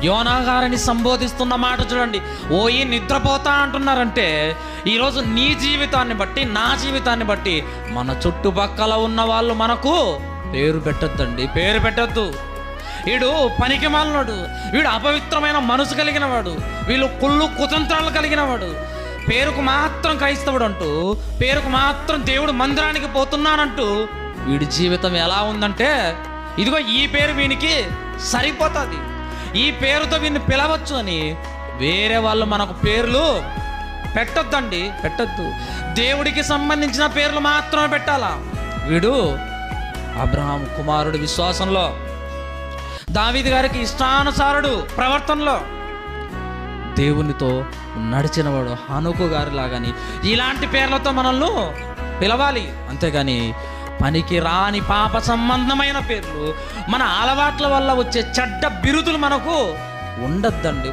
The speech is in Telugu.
యోనా గారిని సంబోధిస్తున్న మాట చూడండి. ఓ ఈ నిద్రపోతా అంటున్నారంటే, ఈరోజు నీ జీవితాన్ని బట్టి, నా జీవితాన్ని బట్టి మన చుట్టుపక్కల ఉన్న వాళ్ళు మనకు పేరు పెట్టొద్దండి, పేరు పెట్టొద్దు. వీడు పనికి మాలినోడు, వీడు అపవిత్రమైన మనసు కలిగిన వాడు, వీళ్ళు కుళ్ళు కుతంత్రాలు కలిగిన వాడు, పేరుకు మాత్రం క్రైస్తవుడు అంటూ, పేరుకు మాత్రం దేవుడు మందిరానికి పోతున్నానంటూ వీడి జీవితం ఎలా ఉందంటే, ఇదిగో ఈ పేరు వీనికి సరిపోతుంది, ఈ పేరుతో వీడిని పిలవచ్చు అని వేరే వాళ్ళు మనకు పేర్లు పెట్టొద్దండి, పెట్టొద్దు. దేవుడికి సంబంధించిన పేర్లు మాత్రమే పెట్టాలా. వీడు అబ్రహాము కుమారుడు విశ్వాసంలో, దావీదు గారికి ఇష్టానుసారుడు ప్రవర్తనలో, దేవునితో నడిచినవాడు హనోకు గారి లాగాని ఇలాంటి పేర్లతో మనల్ని పిలవాలి. అంతేగాని పనికి రాని పాప సంబంధమైన పేర్లు, మన అలవాట్ల వల్ల వచ్చే చెడ్డ బిరుదులు మనకు ఉండొద్దండి.